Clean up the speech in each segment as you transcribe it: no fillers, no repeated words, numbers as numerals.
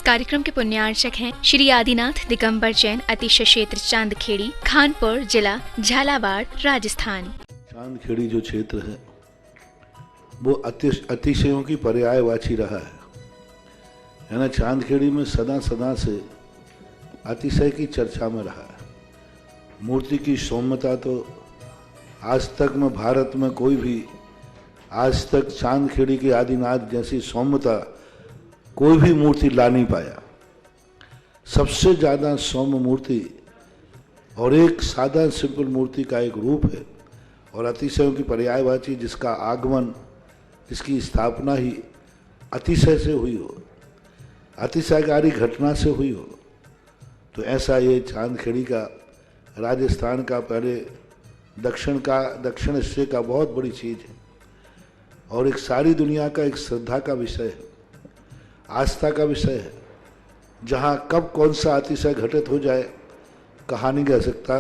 कार्यक्रम के पुण्यार्चक हैं श्री आदिनाथ दिगंबर जैन अतिशय क्षेत्र चांदखेड़ी, खानपुर जिला, झालावाड़, राजस्थान। चांदखेड़ी जो क्षेत्र है वो अतिशयों की पर्यायवाची रहा है ना। चांदखेड़ी में सदा सदा से अतिशय की चर्चा में रहा है। मूर्ति की सौम्यता तो आज तक में भारत में कोई भी आज तक चांदखेड़ी के आदिनाथ जैसी सौम्यता कोई भी मूर्ति ला नहीं पाया। सबसे ज़्यादा सौम्य मूर्ति और एक सादा सिंपल मूर्ति का एक रूप है और अतिशयों की पर्यायवाची जिसका आगमन, जिसकी स्थापना ही अतिशय से हुई हो, अतिशयकारी घटना से हुई हो, तो ऐसा ये चांदखेड़ी का राजस्थान का पहले दक्षिण हिस्से का बहुत बड़ी चीज़ है और एक सारी दुनिया का एक श्रद्धा का विषय है, आस्था का विषय है। जहाँ कब कौन सा अतिशय घटित हो जाए कहा नहीं जा सकता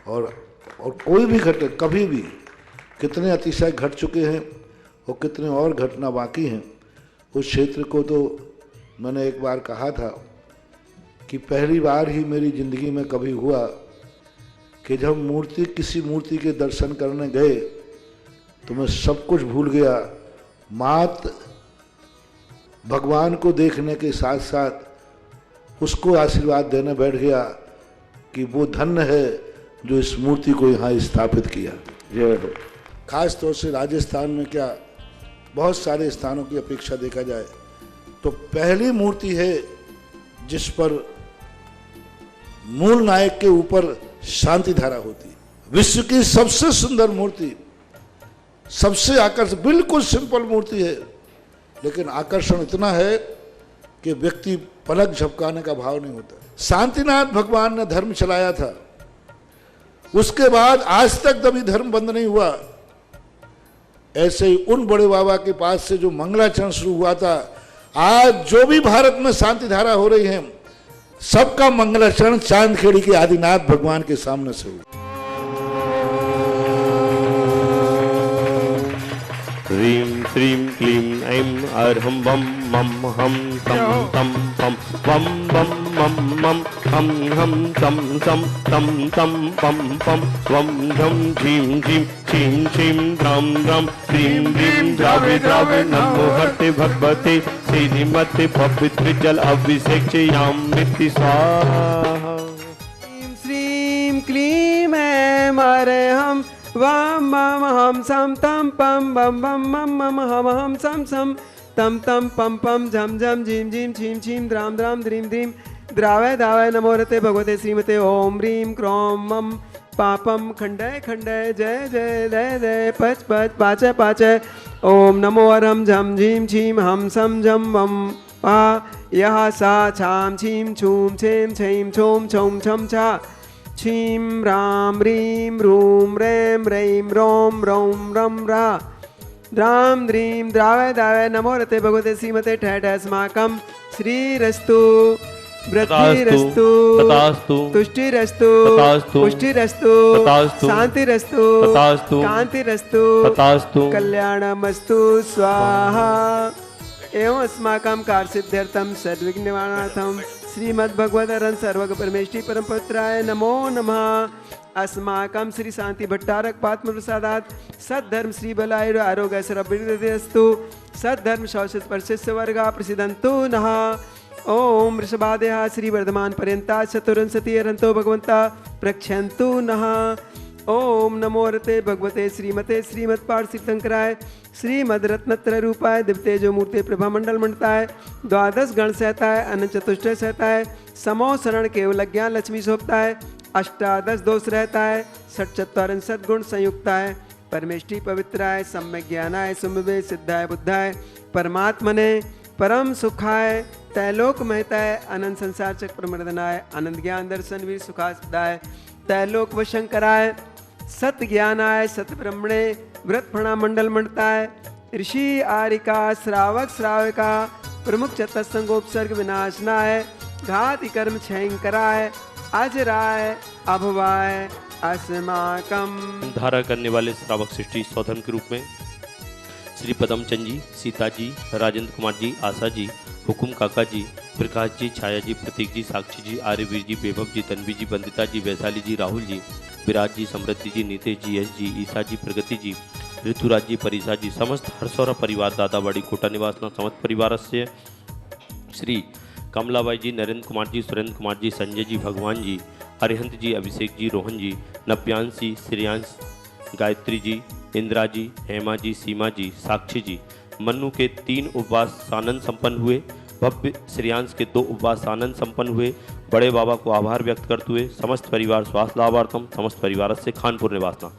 और कोई भी घटे कभी भी कितने अतिशय घट चुके हैं और कितने और घटना बाकी हैं। उस क्षेत्र को तो मैंने एक बार कहा था कि पहली बार ही मेरी ज़िंदगी में कभी हुआ कि जब किसी मूर्ति के दर्शन करने गए तो मैं सब कुछ भूल गया। मात भगवान को देखने के साथ साथ उसको आशीर्वाद देने बैठ गया कि वो धन्य है जो इस मूर्ति को यहाँ स्थापित किया। जय हो। खास तौर से राजस्थान में क्या बहुत सारे स्थानों की अपेक्षा देखा जाए तो पहली मूर्ति है जिस पर मूल नायक के ऊपर शांति धारा होती है। विश्व की सबसे सुंदर मूर्ति, सबसे आकर्षक, बिल्कुल सिंपल मूर्ति है लेकिन आकर्षण इतना है कि व्यक्ति पलक झपकाने का भाव नहीं होता। शांतिनाथ भगवान ने धर्म चलाया था, उसके बाद आज तक कभी धर्म बंद नहीं हुआ। ऐसे ही उन बड़े बाबा के पास से जो मंगलाचरण शुरू हुआ था, आज जो भी भारत में शांति धारा हो रही है सबका मंगलाचरण चांदखेड़ी के आदिनाथ भगवान के सामने से हुआ। ह्रीं श्रीं क्लीं ऐं अर्हं वं मं हं तं तं पं वं वं मं मं हं हं तं तं तं तं पं पं वं झं झीं झीं छीं छीं द्रां द्रां ह्रीं ह्रीं द्रावे द्रावे नमो हरते भगवते श्रीमते पवित्र जल अभिषेचयामि स्वाहा। श्रीं क्लीं ऐं अर्हं वं मं हं सं तं पं वं वं मं मं हं हं सं सं तं तं पं पं झं झं झीं झीं छीं छीं द्रां द्रां ध्रीं ध्रीं द्रावय द्रावय नमो रते भगवते श्रीमते ओम ह्रीं क्रों मं पापम खंडय खंडय जय जय दय दय पच पच पाचय पाचय ओम नमो अरम झम झीं छीं हम सम झम वम पा यह सा छाम छीं छूम छेम छीं छोम छौम छम छा छीं राम ह्रीं रूम रेम रैं रोम रौम रम रा द्राम द्रीं द्रावय दावय नमो रते भगवते श्रीमते ठठ अस्माकं श्रीरस्तु वृद्धिरस्तु तुष्टिरस्तु पुष्टिरस्तु शांतिरस्तु कांतिरस्तु कल्याणमस्तु स्वाहा। एवं अस्माकं कार्यसिद्ध्यर्थं सर्वविघ्न निवारणार्थं श्रीमद्भगवदरं सर्वग परमेष्टि परमपवित्राय नमो नमः। अस्माकं श्री शांति भट्टारक पात्म प्रसादात् सद्धर्म श्री बलायुर आरोग्य सर्ववृद्धिरस्तु सद्धर्म शौचत परशिष्य वर्गा प्रसिद्धन्तु नः। ओम वृषभादयः श्री वर्धमान पर्यंता चतुरंशति अरंतो भगवंता प्रक्षन्तु नः। ओम नमो रते भगवते श्रीमते श्रीमत्पाठ तीर्थंकराय श्रीमद रत्नत्र रूपाय दिव्यतेजो मूर्ति प्रभा मंडल मंडताय द्वादश गण सहताय अनंत चतुष्टय सहताय समो शरण केवल ज्ञान लक्ष्मी शोभताय अष्टादश दोष रहताय षट्चत्वारिंशत् गुण संयुक्ताय परमेष्टि पवित्राय सम्यक ज्ञानाय सुमवे सिद्धाय बुद्धाय परमात्मने परम सुखाय तैलोक महताय अनंत संसार चक्र मर्दनाय आनंद ज्ञान दर्शन वीर सुखास्पदाय तैलोक वशंकराय सत ज्ञानाय सत ब्रह्मणे व्रत फणा मंडल मंडताय ऋषि आरिका श्रावक श्राविका प्रमुख चतसंगोपसर्ग विनाशनाय घाति कर्म क्षयंकराय अजराय अभवाय अस्माकम। धारा करने वाले श्रावक सृष्टि सौधर्म के रूप में श्री पदम चंद जी, सीता जी, राजेंद्र कुमार जी, आशा जी, हुकुम काका जी, प्रकाश जी, छाया जी, प्रतीक जी, साक्षी जी, आर्यवीर जी, वैभव जी, तन्वी जी, बंदिता जी, वैशाली जी, राहुल जी, विराज जी, समृद्धि जी, नीतेश जी, यश जी, ईसा जी, प्रगति जी, ऋतुराज जी, परिसा जी, समस्त हरसौरा परिवार दादावाड़ी कोटा निवासना समस्त परिवार से श्री कमलाबाई जी, नरेंद्र कुमार जी, सुरेंद्र कुमार जी, संजय जी, भगवान जी, अरिहंत जी, अभिषेक जी, रोहन जी, नव्यांश जी, श्रेयांश, गायत्री जी, इंदिरा जी, हेमा जी, सीमा जी, साक्षी जी, मन्नू के 3 उपवास आनंद संपन्न हुए। भव्य श्रेयांश के 2 उपवास आनंद संपन्न हुए। बड़े बाबा को आभार व्यक्त करते हुए समस्त परिवार स्वास्थ्य लाभार्थम समस्त परिवार से खानपुर निवासना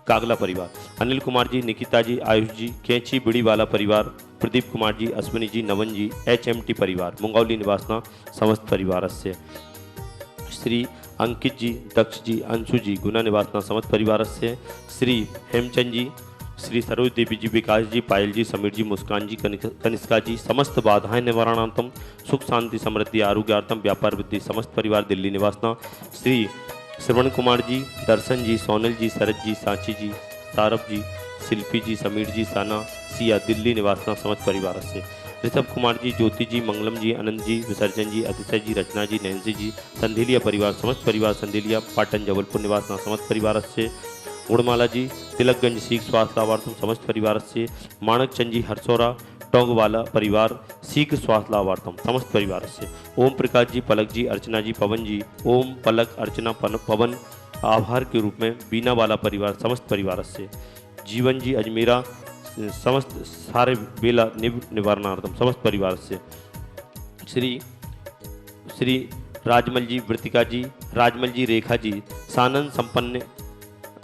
कागला परिवार अनिल कुमार जी, निकिता जी, आयुष जी, कैंची बिड़ी वाला परिवार प्रदीप कुमार जी, अश्विनी जी, नवन जी, HMT परिवार मुंगौली निवासना समस्त परिवार से श्री अंकित जी, दक्ष जी, अंशु जी, गुना निवासना समस्त परिवार से श्री हेमचंद जी, श्री सरोज देवी जी, विकास जी, पायल जी, समीर जी, मुस्कान जी, कनिष्का जी, समस्त बाधाएं निवारणार्थम सुख शांति समृद्धि आरोग्यार्थम व्यापार वृद्धि समस्त परिवार दिल्ली निवासना श्री श्रवण कुमार जी, दर्शन जी, सोनल जी, शरद जी, सांची जी, सारभ जी, शिल्पी जी, समीर जी, साना सिया दिल्ली निवासना समस्त परिवार से ऋषभ कुमार जी, ज्योति जी, मंगलम जी, आनंद जी, विसर्जन जी, अतिशय जी, रचना जी, नैन्सी जी, संधेलिया परिवार समस्त परिवार संधेलिया पाटन जबलपुर निवासना समस्त परिवार से गुणमाला जी, तिलकगंज सीख स्वास्थ्य लाभार्थम समस्त परिवार से माणक चंद जी, हरसौरा टोंगवाला परिवार सीख स्वास्थ्य लाभार्थम समस्त परिवार से ओम प्रकाश जी, पलक जी, अर्चना जी, पवन जी, ओम पलक अर्चना पवन आभार के रूप में बीना वाला परिवार समस्त परिवार से जीवन जी, अजमेरा समस्त सारे बेला निवारणार्थम समस्त परिवार से श्री राजमल जी, वृतिका जी, राजमल जी, रेखा जी, सानंद संपन्न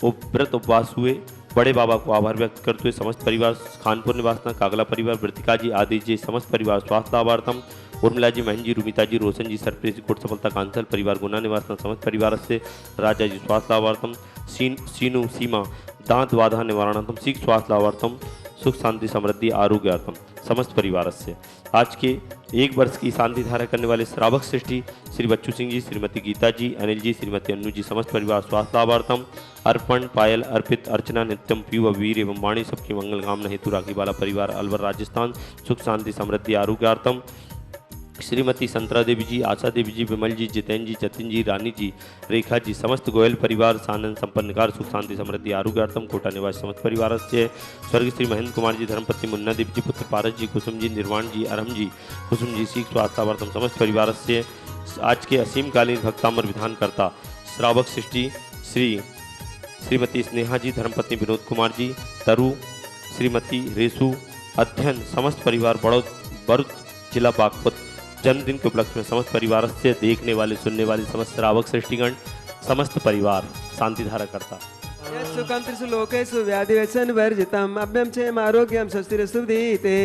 व्रत उपवास हुए। बड़े बाबा को आभार व्यक्त करते हुए समस्त परिवार खानपुर निवासना कागला परिवार वृतिका जी, आदि जी, समस्त परिवार स्वास्थ्य लाभार्थम उर्मिला जी, महन जी, रुमिता जी, रोशन जी, सरप्रीत जी, कोट सफलता कांसल परिवार गुना निवासना समस्त परिवार से राजा जी स्वास्थ्य लाभार्थम सीनू सीमा दांत बाधा निवारणार्थम सीख स्वास्थ्य लाभार्थम सुख शांति समृद्धि आरोग्यार्थम समस्त परिवार से आज के 1 वर्ष की शांति धारा करने वाले श्रावक सृष्टि श्री बच्चू सिंह जी, श्रीमती गीता जी, अनिल जी, श्रीमती अन्नू जी, समस्त परिवार स्वास्थ्य लाभार्थम अर्पण, पायल, अर्पित, अर्चना, नित्यम, पीयू, वीर एवं वाणी सबकी मंगल कामना हेतु राखी वाला परिवार अलवर राजस्थान सुख शांति समृद्धि आरोग्यार्थम श्रीमती संतरा देवी जी, आशा देवी जी, विमल जी, जितेन जी, जतिन जी, रानी जी, रेखा जी, समस्त गोयल परिवार सानंद संपन्नकार सुख शांति समृद्धि आरोग्यार्थम कोटा निवास समस्त परिवार से स्वर्गीय श्री महेंद्र कुमार जी, धर्मपत्नी मुन्ना देवी जी, पुत्र पारस जी, कुसुम जी, निर्वाण जी, अरहम जी, कुसुम जी, सीख स्वास्थ्यार्थम समस्त परिवार से आज के असीमकालीन भक्तामर विधानकर्ता श्रावक सृष्टि श्रीमती स्नेहा जी, धर्मपत्नी विनोद कुमार जी, तरु, श्रीमती रेसु, अध्ययन समस्त परिवार बड़ौद जिला बागपत जन्मदिन के उपलक्ष्य में समस्त परिवार से देखने वाले सुनने वाले समस्त श्रावक सृष्टिगण समस्त परिवार शांति धारा करता सुखम त्रिषु लोकेषु व्याधि व्यसन वर्जितम अभ्यम चेम आरोग्यम स्वस्तिरस्तु दीते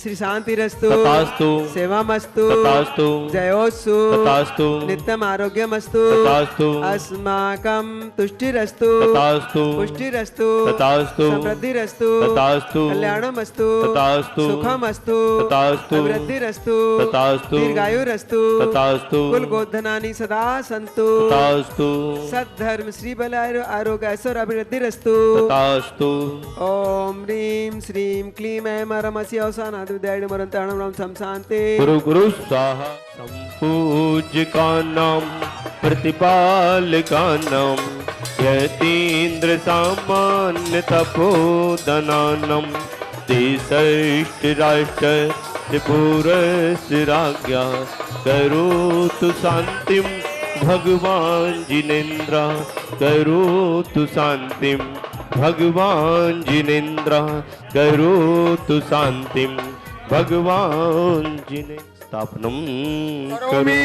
श्री शांतिरस्तु तथास्तु सेवामस्तु तथास्तु जयोस्तु तथास्तु नित्यम आरोग्यमस्तु तथास्तु अस्माकं तुष्टिरस्तु तथास्तु पुष्टिरस्तु तथास्तु समृद्धिरस्तु तथास्तु कल्याणमस्तु तथास्तु सुखमस्तु तथास्तु अभिवृद्धिरस्तु तथास्तु दीर्घायुरस्तु तथास्तु कुल गोधनानि सदा सन्तु तथास्तु सद्धर्म श्री बल आरोग्य ऐश्वर्य अभिवृद्धिरस्तु तथास्तु ओम ह्रीं श्रीं क्लीं ऐं रमसि अवसान आदिविद्याय मरन्ताणं राम सम शांति गुरु गुरु स्वाहा संपूज्यकानां प्रतिपालकानां यतीन्द्र सामान्य तपोधनानां देशैष्ठ राष्ट्र त्रिपुरस्य राज्ञा करोतु शान्तिं भगवान जिनेन्द्र करोतु शान्तिं भगवान जिनेन्द्र करोतु शान्तिं भगवान जिनेन्द्र स्थापनम करोमि।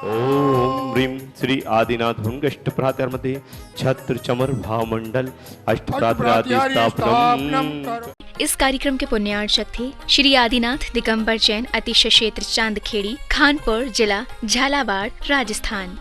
ओम ह्रीं श्री आदिनाथ भृंगष्ट प्रातर्मध्ये छत्र चमर भावमंडल अष्टप्रातरादि स्थापनम। इस कार्यक्रम के पुण्यार्चक थे श्री आदिनाथ दिगंबर जैन अतिशय क्षेत्र चांदखेड़ी, खानपुर जिला झालावाड़, राजस्थान।